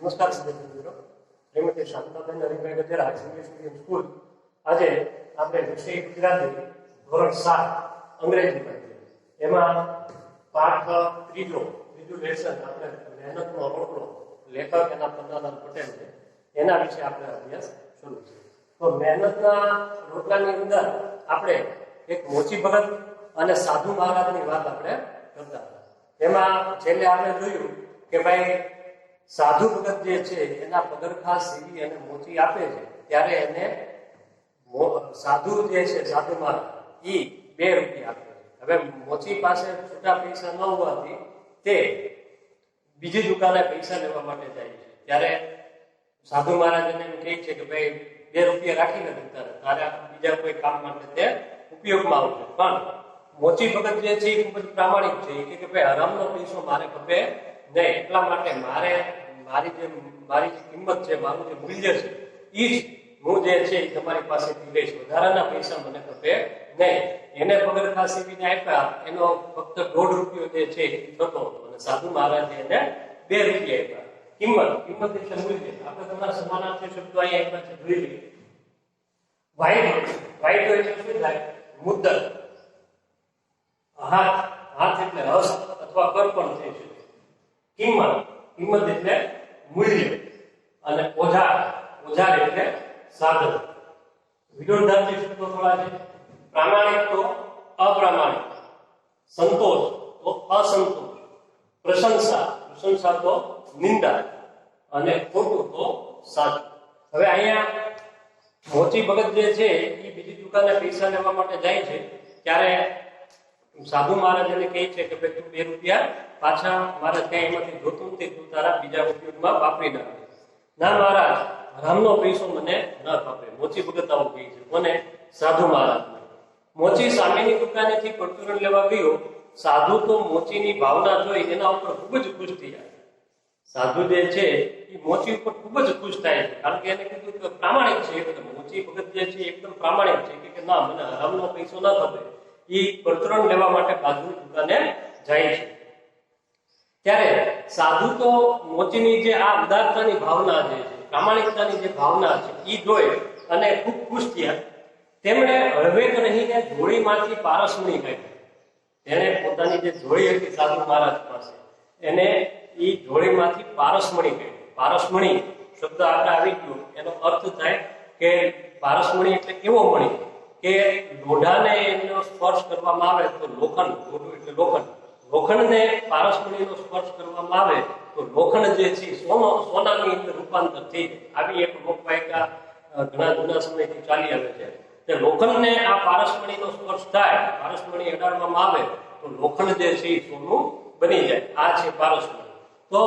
નમસ્કાર વિદ્યાર્થી મિત્રો, Shrimati Shantaben Haribhai Gajera English medium school. આજે આપણે વિષય ગુજરાતી ધોરણ 7 અંગ્રેજી ભણીએ. એમાં પાઠ ત્રીજું લેસન આપણે મહેનતનો રોટલો, લેખક એના પન્નાલાલ પટેલ છે, એના વિશે આપણે અભ્યાસ શરૂ છે. તો મહેનતના રોટલાની અંદર આપણે એક મોચી ભગત અને સાધુ મહારાજની વાત આપણે કરતા હતા. એમાં છેલ્લે આપણે જોયું કે ભાઈ સાધુ ભગત જે છે એના પગરખા સીવી અને મોચી આપે છે ત્યારે એને સાધુ જે છે સાધુ મહારાજ એ 2 રૂપિયા આપે છે. હવે મોચી પાસે છૂટા પૈસા ન હોવાથી તે બીજી દુકાને પૈસા લેવા માટે જાય છે. ત્યારે સાધુ મહારાજ એને એમ કહે છે કે ભાઈ 2 રૂપિયા રાખીને તારે બીજા કોઈ કામ માટે તે ઉપયોગમાં આવશે. પણ મોચી ભગત જે છે એ ખૂબ જ પ્રામાણિક છે. કે ભાઈ હરામનો પૈસો મારે ખપે નહીં, એટલા માટે મારી જે કિંમત છે, મારું જે મૂલ્ય છે એ જ હું જે છે એ તમારી પાસેથી લઈશ, વધારાના પૈસા મને ખપે નહીં. એને પગરખા સીવીને આપ્યા, એનો ફક્ત 1.5 રૂપિયો જે છે એ થતો હતો અને સાધુ મહારાજે એને 2 રૂપિયા આપ્યા. કિંમત એટલે મૂલ્ય. આપણે તમારા સમાનાર્થી શબ્દો અહીંયા આપ્યા છે, જોઈ લઈએ. વાઇટ એટલે શું થાય? મુદ્દત. હાથ એટલે હસ્ત અથવા કર પણ થઈ શકે. કિંમત એટલે મૂલ્ય. અને ઓજાર એટલે સાધન. વિરોધાર્થી શબ્દો થોડા છે. પ્રામાણિક તો અપ્રામાણિક, સંતોષ તો અસંતોષ, પ્રશંસા તો નિંદા, અને ખોટું તો સાચું. હવે અહીંયા મોચી ભગત જે છે એ બીજી દુકાને પૈસા લેવા માટે જાય છે. ત્યારે સાધુ મહારાજ એને કહે છે કે ભાઈ તું 2 રૂપિયા પાછા મારે ત્યાં એમાંથી જોતું નથી, તું તારા બીજા ઉપયોગમાં વાપરી નાખે. ના મહારાજ, હરામનો પૈસો મને ન ખપે. મોચી ભગત આવું કહે છે. કોને? સાધુ મહારાજ. મોચી સામેની દુકાનેથી પરચુરણ લેવા ગયો. સાધુ તો મોચીની ભાવના જોઈ એના ઉપર ખૂબ જ ખુશ થયા. સાધુ જે છે એ મોચી ઉપર ખૂબ જ ખુશ થાય છે, કારણ કે એને કીધું કે પ્રામાણિક છે એકદમ. મોચી ભગત જે છે એકદમ પ્રામાણિક છે કે ના, મને હરામનો પૈસો ન ખપે. એ પરચુરણ લેવા માટે બાજુની દુકાને જાય છે. ત્યારે સાધુ તો મોચીની જે આ ઉદારતાની ભાવના જે છે, પ્રામાણિકતાની જે ભાવના છે એ જોઈ અને ખૂબ ખુશ થયા. તેમણે હળવેક રહીને જોડીમાંથી પારસમણી કાઢી. તેણે પોતાની જે જોડી હતી સાધુ મહારાજ પાસે, એને એ જોડીમાંથી પારસમણી કાઢી. પારસમણી શબ્દ આપણે આવી ગયો, એનો અર્થ થાય કે પારસમણી એટલે કેવો મણી કે લોઢાને એનો સ્પર્શ કરવામાં આવે તો લોખંડ, લોઢું એટલે લોખંડ, લોખંડને પારસમણીનો સ્પર્શ કરવામાં આવે તો લોખંડ જે છે સોનાની અંદર રૂપાંતર થઈ જાય. આવી એક લોકવાયકા ઘણા જૂના સમયથી ચાલી આવે છે. તે લોખંડને આ પારસમણીનો સ્પર્શ થાય, પારસમણી અડાડવામાં આવે તો લોખંડ જે છે એ સોનું બની જાય. આ છે પારસમણી. તો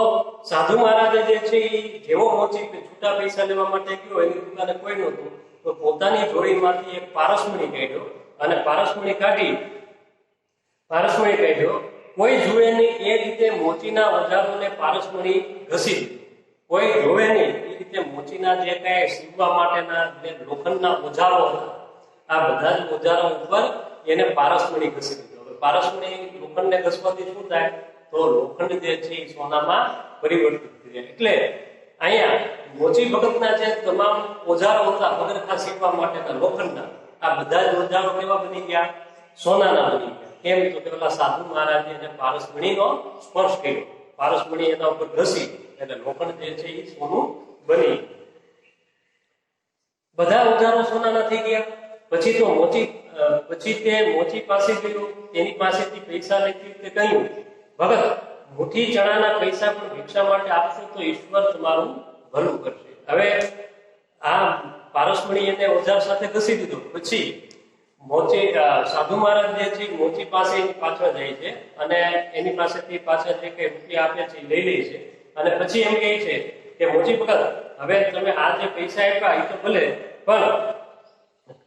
સાધુ મહારાજે જે છે એ જેવો મોચી છૂટા પૈસા લેવા માટે ગયો, એની દુકાને કોઈ નહોતું, તો પોતાની જોડીમાંથી એક પારસમણી કાઢ્યો અને પારસમણી કાઢ્યો. કોઈ જુએ નહીં એ રીતે મોચીના ઓજારોને પારસમણી ઘસી દીધી. કોઈ જોવે નહીં એ રીતે મોચીના જે કઈ સીવવા માટેના જે લોખંડના ઓજારો હતા, આ બધા જ ઓજારો ઉપર એને પારસમણી ઘસી દીધો. હવે પારસમણી લોખંડને ઘસવાથી શું થાય? તો લોખંડ જે છે એ સોનામાં પરિવર્તિત થઈ જાય. એટલે અહીંયા મોચી ભગતના જે તમામ ઓજારો હતા પગરખા સીવવા માટેના લોખંડના, આ બધા જ ઓજારો કેવા બની ગયા? સોનાના બની ગયા. કેમ? તો પેલા સાધુ મહારાજે એને પારસમણીનો સ્પર્શ કર્યો, પારસમણી એના ઉપર ઘસી એટલે લોખંડ જે છે એ સોનું બની. બધા ઓજારો સોનાના થઈ ગયા. પછી તે મોચી પાસે ગયો, તેની પાસેથી પૈસા લઈ તે કહ્યું, ભગત, મુઠ્ઠી ચણાના પૈસા પણ ભિક્ષા માટે આપશો તો ઈશ્વર તમારું ભલું કરશે. હવે આ પારસમણી એને ઓજાર સાથે ઘસી દીધો. પછી સાધુ મહારાજ જે છે મોચી પાસે એની પાછળ જાય છે અને એની પાસેથી પાછળ જે કઈ રૂપિયા આપે છે એ લઈ લે છે. અને પછી એમ કહે છે કે મોચી ભગત, હવે તમે આ જે પૈસા આપ્યા એ તો ભલે, પણ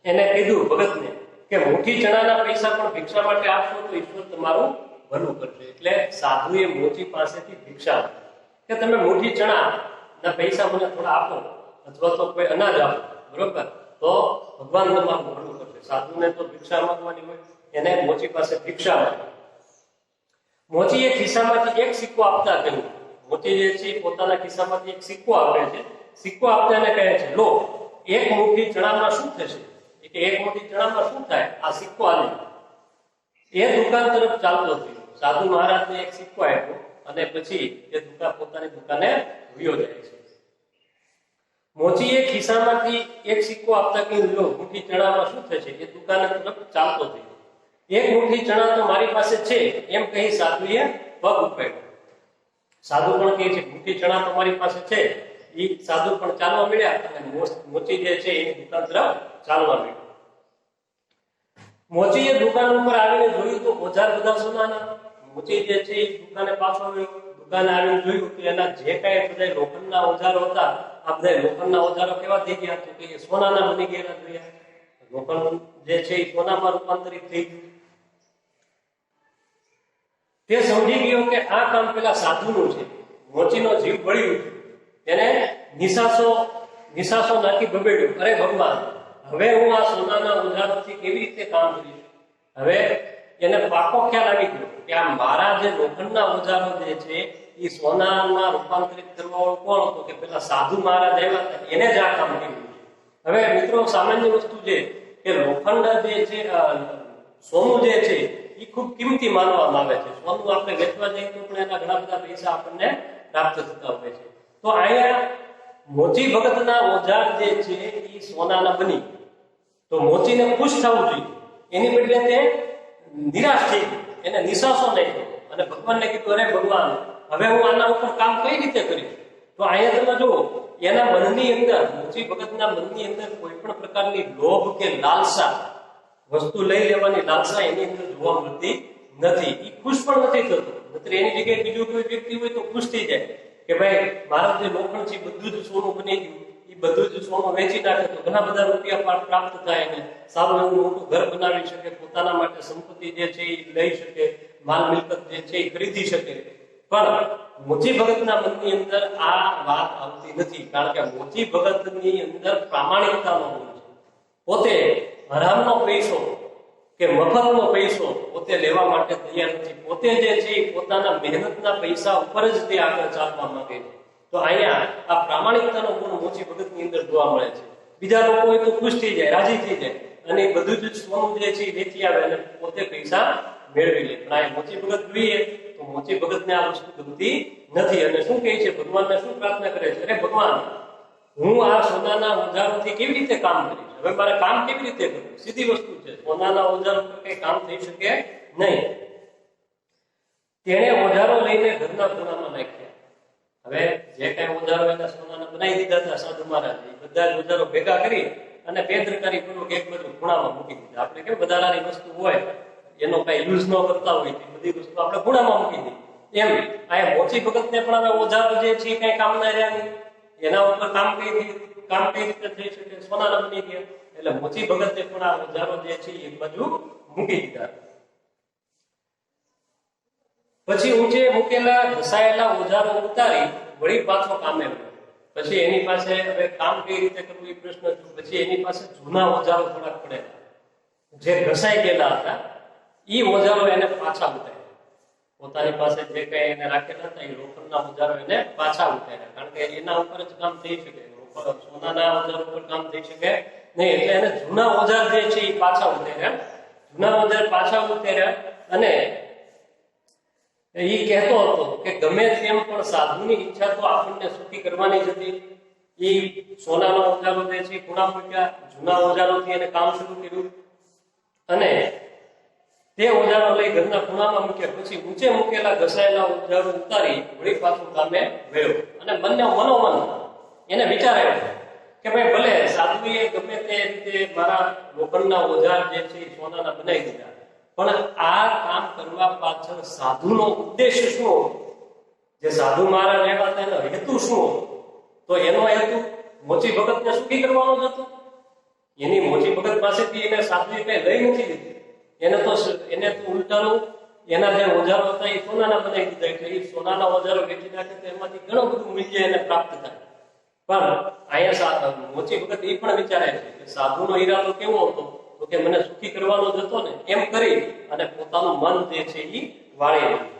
એને કીધું ભગતને કે મુઠ્ઠી ચણાના પૈસા પણ ભિક્ષા માટે આપશો તો ઈશ્વર તમારું ભલું કરશે. એટલે સાધુએ મોચી પાસેથી ભિક્ષા કે તમે મુઠ્ઠી ચણાના પૈસા મને થોડા આપો અથવા તો કોઈ અનાજ આપો, બરોબર, તો ભગવાન તમારું ભલું કરશે. સાધુને તો ભિક્ષા માંગવાની હોય, એને મોચી પાસે ભિક્ષા માંગી. મોચીએ ખિસ્સામાંથી એક સિક્કો આપતા કહ્યું, મોચી જે છે પોતાના ખિસ્સામાંથી એક સિક્કો આપે છે. સિક્કો આપતા એને કહે છે, લો એક મુઠ્ઠી ચણામાં શું થશે? કે એક મુઠ્ઠી ચણામાં શું થાય? આ સિક્કો આલે. એ દુકાન તરફ ચાલતો થયો. સાધુ મહારાજને એક સિક્કો આપ્યો અને પછી એ પોતાની દુકાને વયો જાય છે. મોચીએ ખિસ્સામાંથી એક સિક્કો આપતા કહ્યું, લો મુઠ્ઠી ચણામાં શું થશે? એ દુકાન તરફ ચાલતો થયો. એક મુઠ્ઠી ચણા તો મારી પાસે છે એમ કહી સાધુએ પગ ઉપાડ્યો. સાધુ પણ કહે છે, મુઠ્ઠી ચણા તો મારી પાસે છે. એ સાધુ પણ ચાલવા મળ્યા અને મોચી જે છે એની દુકાન તરફ ચાલવા મળ્યો. મોચીએ દુકાન ઉપર આવીને જોયું તો ઓજાર બધા સોનાના. મોચી જે છે એ દુકાને પાછો આવ્યો. દુકાને આવીને જોયું કે એના જે કાંઈ બધા લોખંડના ઓજારો હતા, આ બધા લોખંડના ઓજારો કેવા થઈ ગયા? તો કે એ સોનાના બની ગયેલા જોયા. લોખંડ જે છે એ સોનામાં રૂપાંતરિત થઈ ગયું. તે સમજી ગયો કે આ કામ પેલા સાધુનું છે. મોચીનો જીવ બળી ઉઠ્યો. એને નિશાસો નાખી બબેડ્યો, અરે ભગવાન, હવે હું આ સોનાના ઓજારોથી કેવી રીતે કામ કરીશ? હવે એને પાકો ખ્યાલ આવી ગયો કે આ મારા જે લોખંડના ઓજારો જે છે એ સોનામાં રૂપાંતરિત કરવા કોણ હતો? કે પેલા સાધુ મહારાજ આવ્યા હતા, એને જ આ કામ કર્યું. હવે મિત્રો, સામાન્ય વસ્તુ છે કે લોખંડ જે છે, સોનું જે છે એ ખૂબ કિંમતી માનવામાં આવે છે. સોનું આપણે વેચવા જઈએ તો પણ એના ઘણા બધા પૈસા આપણને પ્રાપ્ત થતા હોય છે. તો અહીંયા મોચી ભગતના ઓજાર જે છે એ સોનાના બની. તો મોચીને ખુશ થવું જોઈએ, એની બદલે તે નિરાશ થઈ ગઈ. એને નિશાસો નહીં થયો અને ભગવાનને કીધું, અરે ભગવાન, હવે હું આના ઉપર કામ કઈ રીતે કરીશ? તો અહીંયા તમે જુઓ, એના મનની અંદર, મોચી ભગતના મનની અંદર કોઈ પણ પ્રકારની લોભ કે લાલસા, વસ્તુ લઈ લેવાની લાલસા એની અંદર જોવા મળતી નથી. એ ખુશ પણ નથી થતો. નહીતર એની જગ્યાએ બીજું કોઈ વ્યક્તિ હોય તો ખુશ થઈ જાય કે ભાઈ મારું જે લોખંડ છે બધું જ સોનું બની ગયું, એ બધું જ સોનું વેચી નાખે તો ઘણા બધા રૂપિયા પ્રાપ્ત થાય અને સારું એવું મોટું ઘર બનાવી શકે, પોતાના માટે સંપત્તિ જે છે એ લઈ શકે, માલ મિલકત જે છે એ ખરીદી શકે. પણ મોચી ભગતના મનની અંદર આ વાત આવતી નથી, કારણ કે મોચી ભગતની અંદર પ્રામાણિકતાનો ગુણ છે. પોતે હરામનો પૈસો કે મફતનો પૈસો પોતે લેવા માટે તૈયાર નથી. પોતે જે છે એ પોતાના મહેનતના પૈસા ઉપર જ તે આગળ ચાલવા માંગે છે. તો અહીંયા આ પ્રામાણિકતાનો ગુણ મોચી ભગતની અંદર જોવા મળે છે. બીજા લોકો હોય તો ખુશ થઈ જાય, રાજી થઈ જાય અને બધું જ સોનું જે છે એ વેચી આવે અને પોતે પૈસા મેળવી લે. પણ આ મોચી ભગત જોઈએ તો મોચી ભગતને આ વસ્તુ ગમતી નથી અને શું કહે છે? ભગવાનને શું પ્રાર્થના કરે છે? અરે ભગવાન, હું આ સોનાના ઓજારોથી કેવી રીતે કામ કરીશ? હવે મારે કામ કેવી રીતે કરવું? સીધી વસ્તુ છે, સોનાના ઓજારો પર કઈ કામ થઈ શકે નહીં. તેણે ઓજારો લઈને ઘરના ખૂણામાં નાખ્યા. હવે જે કઈ ઓજારો એના સોનાના બનાવી દીધા હતા સાધુ મહારાજ, એ બધા જ ઓજારો ભેગા કરી અને બેદરકારી પૂર્વક એક બાજુ ખૂણામાં મૂકી દીધા. આપણે કેમ વધારાની વસ્તુ હોય એનો કઈ યુઝ ન કરતા હોય તે બધી વસ્તુ આપણે ખૂણામાં મૂકી દીધી, એમ આ મોચી ભગતને પણ હવે ઓજારો જે છે કઈ કામ ના રહ્યા નહીં. એના ઉપર કામ કઈ રીતે થઈ શકે? સોનાના બની ગયા. એટલે મોચી ભગતે પણ આ ઓજારો જે છે એક બાજુ મૂકી દીધા. પછી ઊંચે મૂકેલા ઘસાયેલા ઓજારો ઉતારી વળી પાછો કામે આવ્યો. પછી એની પાસે હવે કામ કઈ રીતે કરવું એ પ્રશ્ન થયો. પછી એની પાસે જૂના ઓજારો થોડાક પડેલા જે ઘસાઈ ગયેલા હતા, એ ઓજારો એને પાછા ઉતાર્યા. પોતાની પાસે જે કઈ એને રાખેલા હતા એ લોખંડના ઓજારો એને પાછા ઉતાર્યા, કારણ કે એના ઉપર જ કામ થઈ શકે, સોનાના ઓજારો ઉપર કામ થઈ શકે નહીં. એટલે એને જૂના ઓજાર જે છે એ પાછા ઉતાર્યા. જૂના ઓજાર પાછા ઉતાર્યા અને એ કહેતો હતો કે ગમે તેમ પણ સાધુની ઈચ્છા તો આપણને સુખી કરવાની જ હતી. એ સોનાના ઓજારો જે છે ખૂણા મૂક્યા, જૂના ઓજારોથી એને કામ શરૂ કર્યું અને તે ઓજારો લઈ ઘરના ખૂણામાં મૂક્યા. પછી ઊંચે મૂકેલા ઘસાયેલા ઓજારો ઉતારી વળી પાછું કામે ગયો અને બંને મનોમન એને વિચાર આવ્યો કે ભાઈ ભલે સાધુએ ગમે તે રીતે મારા લોખંડના ઓજાર જે છે એ સોનાના બનાવી દીધા, પણ આ કામ કરવા પાછળ સાધુનો ઉદ્દેશ શું? જે સાધુ મહારાજ આવ્યા હતા એનો હેતુ શું? તો એનો હેતુ મોચી ભગતને સુખી કરવાનો જ હતો. એની મોચી ભગત પાસેથી એને સાધુએ કઈ લઈ નથી લીધી. એને તો ઉલટાનું એના જે ઓજારો હતા એ સોનાના બનાવી દીધા. એટલે એ સોનાના ઓજારો વેચી નાખે તો એમાંથી ઘણું બધું મૂલ્ય એને પ્રાપ્ત થાય. પણ અહીંયા મોચી ભગત એ પણ વિચારે છે કે સાધુનો ઈરાદો કેવો હતો? તો કે મને સુખી કરવાનો જ હતો ને, એમ કરી અને પોતાનું મન જે છે એ વાળી લીધું.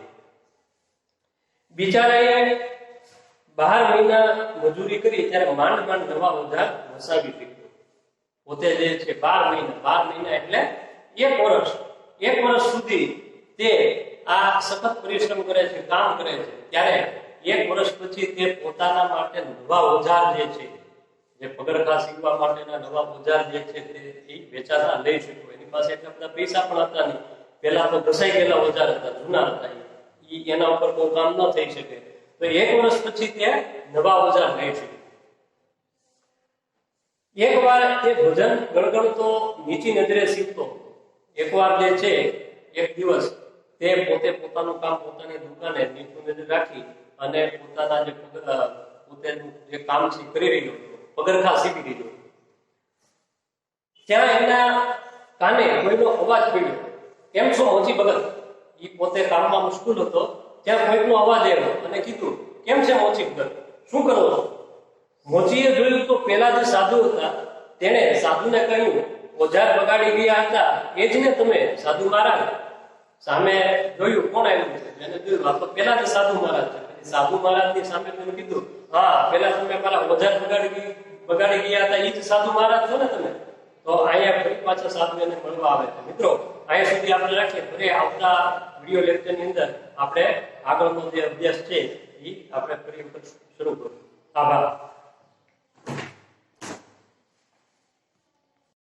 બિચારાએ 12 મહિના મજૂરી કરી ત્યારે માંડ માંડ નવા ઓજાર વસાવી શક્યો. પોતે જે છે 12 મહિના એટલે 1 વર્ષ. 1 વર્ષ સુધી તે આ સખત પરિશ્રમ કરે છે, કામ કરે છે. ત્યારે 1 વર્ષ પછી તે પોતાના માટે નવા ઓજાર જે પગરખા સીવવા માટેના નવા ઓજાર જે છે તે વેચાતા લઈ શક્યો. એની પાસે એટલા બધા પૈસા પણ હતા નહીં. પહેલા તો ઘસાઈ ગયેલા ઓજાર હતા, જૂના હતા, એના ઉપર કોઈ કામ ન થઈ શકે. તો 1 વર્ષ પછી તે નવા ઓજાર લઈ શક્યો. એકવાર તે ભજન ગણગણતો નીચી નજરે સીવતો. એકવાર જે છે એક દિવસ તે પોતે પોતાનું કામ પોતાની દુકાને નીચું નજર રાખી અને પોતાના પોતાનું જે કામ છે કરી રહ્યો હતો, પગરખા સીવી રહ્યો હતો. ત્યાં એના કાને કોઈનો અવાજ પડ્યો. કેમ છો મોચી ભગત? એ પોતે કામમાં મુશ્કેલ હતો. ત્યાં કોઈકનો અવાજ આવ્યો અને કીધું, કેમ છે મોચી ભગત, શું કરો છો? મોચીએ જોયું તો પેલા જે સાધુ હતા તેણે સાધુને કહ્યું, ઓજાર બગાડી ગયા હતા એ જ ને તમે, સાધુ મહારાજ? સામે જોયું કોણ આવ્યું છે, એને જોયું આ તો પેલા જે સાધુ મહારાજ છે. સાધુ મહારાજની સામે તમે કીધું, હા પેલા તમે મારા ઓજાર બગાડી ગયા હતા એ જ સાધુ મહારાજ છો ને તમે? તો અહીંયા ફરી પાછા સાધુ એને મળવા આવે છે. મિત્રો, અહીંયા સુધી આપણે રાખીએ. ફરી આવતા વિડીયો લેક્ચરની અંદર આપણે આગળનો જે અભ્યાસ છે એ આપણે ફરી વખત શરૂ કરીશું. આભાર.